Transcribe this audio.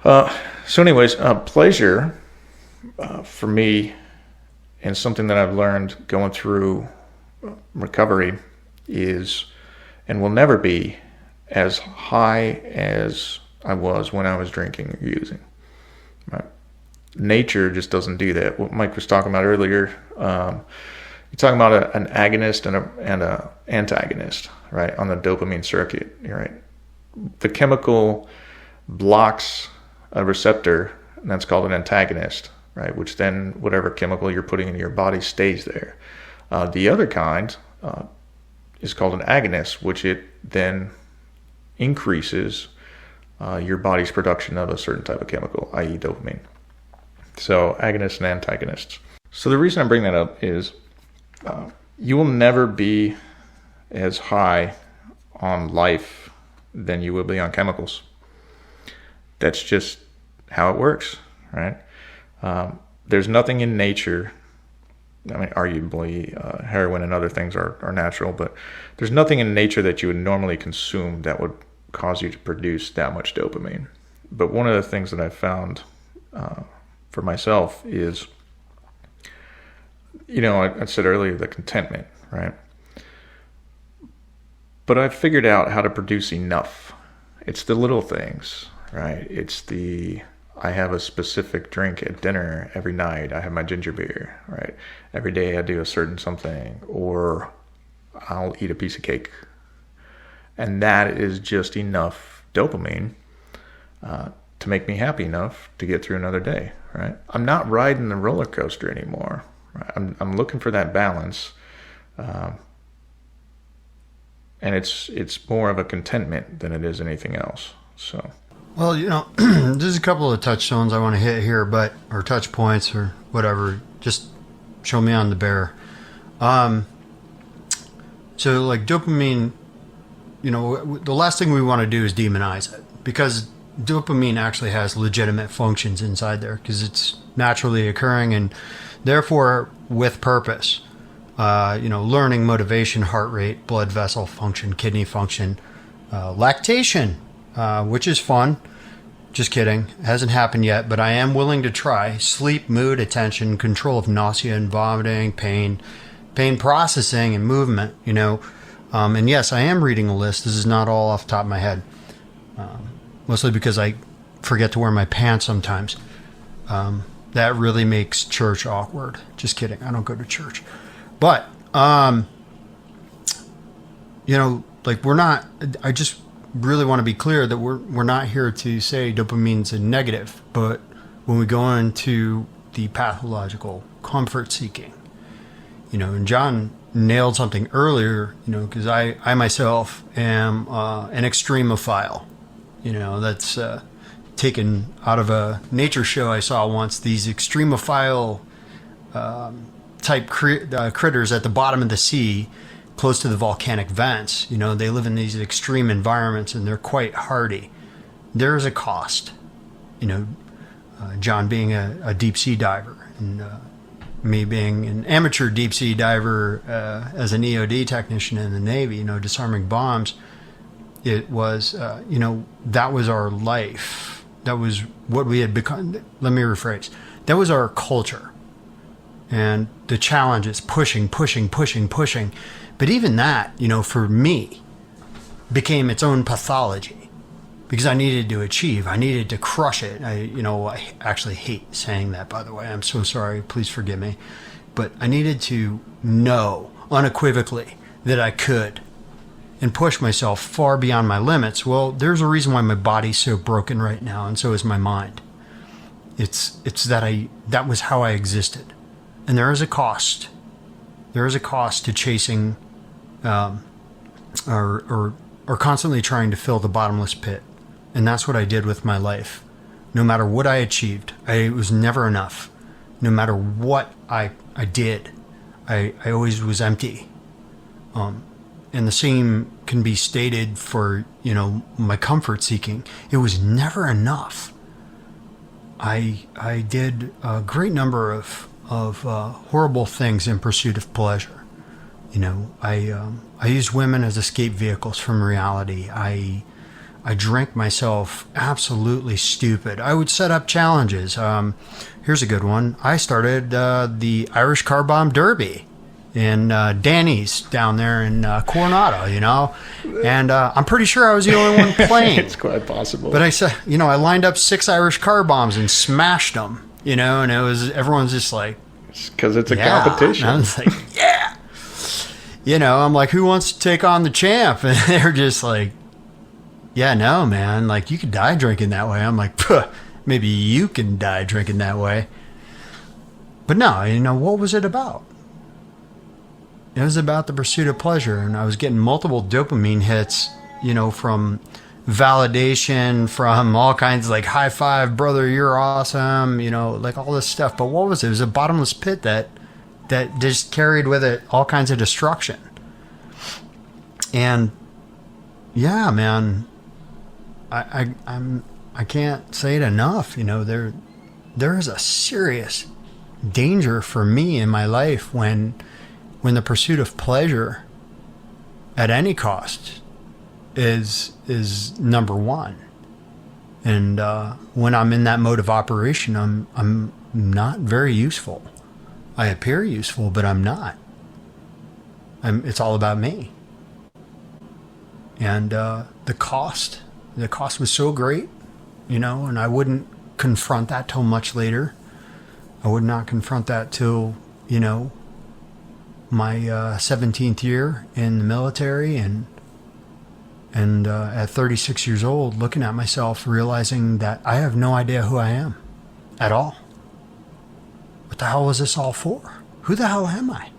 So anyways, pleasure for me, and something that I've learned going through recovery is, and will never be, as high as I was when I was drinking or using. Right? Nature just doesn't do that. What Mike was talking about earlier, you're talking about an agonist and a antagonist, right, on the dopamine circuit. Right? The chemical blocks a receptor, and that's called an antagonist, right? Which then whatever chemical you're putting in your body stays there. The other kind is called an agonist, which it then increases your body's production of a certain type of chemical, i.e. dopamine. So agonists and antagonists. So the reason I bring that up is you will never be as high on life than you will be on chemicals. That's just how it works, right? There's nothing in nature. I mean, arguably, heroin and other things are natural, but there's nothing in nature that you would normally consume that would cause you to produce that much dopamine. But one of the things that I've found for myself is, I said earlier, the contentment, right? But I've figured out how to produce enough. It's the little things, right? I have a specific drink at dinner every night. I have my ginger beer, right? Every day I do a certain something, or I'll eat a piece of cake. And that is just enough dopamine to make me happy enough to get through another day, right? I'm not riding the roller coaster anymore. Right? I'm looking for that balance. And it's more of a contentment than it is anything else. So, well, there's a couple of touchstones I want to hit here, or touch points or whatever. Just show me on the bear. So like dopamine, the last thing we want to do is demonize it, because dopamine actually has legitimate functions inside there because it's naturally occurring and therefore with purpose. Learning, motivation, heart rate, blood vessel function, kidney function, lactation, which is fun. Just kidding. It hasn't happened yet, but I am willing to try. Sleep, mood, attention, control of nausea and vomiting, pain processing and movement, and yes, I am reading a list. This is not all off the top of my head. Mostly because I forget to wear my pants sometimes. That really makes church awkward. Just kidding. I don't go to church. But, we're not, I just really want to be clear that we're not here to say dopamine's a negative, but when we go into the pathological comfort seeking, and John nailed something earlier, because I myself am an extremophile, that's taken out of a nature show I saw once. These extremophile type critters at the bottom of the sea, close to the volcanic vents. They live in these extreme environments and they're quite hardy. There is a cost. John being a deep sea diver and me being an amateur deep sea diver as an EOD technician in the Navy, disarming bombs. It was, that was our life. That was what we had become. Let me rephrase. That was our culture. And the challenge is pushing. But even that, for me, became its own pathology because I needed to achieve. I needed to crush it. I actually hate saying that, by the way. I'm so sorry. Please forgive me. But I needed to know unequivocally that I could and push myself far beyond my limits. Well, there's a reason why my body's so broken right now, and so is my mind. It's that was how I existed. And there is a cost. There is a cost to chasing or constantly trying to fill the bottomless pit. And that's what I did with my life. No matter what I achieved, it was never enough. No matter what I did, I always was empty. And the same can be stated for, my comfort seeking. It was never enough. I did a great number of horrible things in pursuit of pleasure. I used women as escape vehicles from reality. I I drank myself absolutely stupid. I would set up challenges. Here's a good one. I started the Irish Car Bomb Derby in Danny's down there in Coronado, you know, and I'm pretty sure I was the only one playing. It's quite possible. But I said, you know, I lined up 6 Irish car bombs and smashed them, you know, and everyone's just like, because it's a competition. And I was like, yeah. You know, I'm like, who wants to take on the champ? And they're just like, yeah, no, man. Like, you could die drinking that way. I'm like, puh, maybe you can die drinking that way. But no, you know, what was it about? It was about the pursuit of pleasure. And I was getting multiple dopamine hits, you know, from validation, from all kinds of like, high five, brother, you're awesome, you know, like all this stuff. But what was it? It was a bottomless pit that just carried with it all kinds of destruction. And yeah, man, I can't say it enough. You know, there is a serious danger for me in my life when the pursuit of pleasure at any cost is number one. And when I'm in that mode of operation, I'm not very useful. I appear useful, but I'm not. It's all about me. And the cost was so great, you know, and I wouldn't confront that till much later. I would not confront that till, you know, my 17th year in the military, and at 36 years old, looking at myself, realizing that I have no idea who I am at all. What the hell was this all for? Who the hell am I?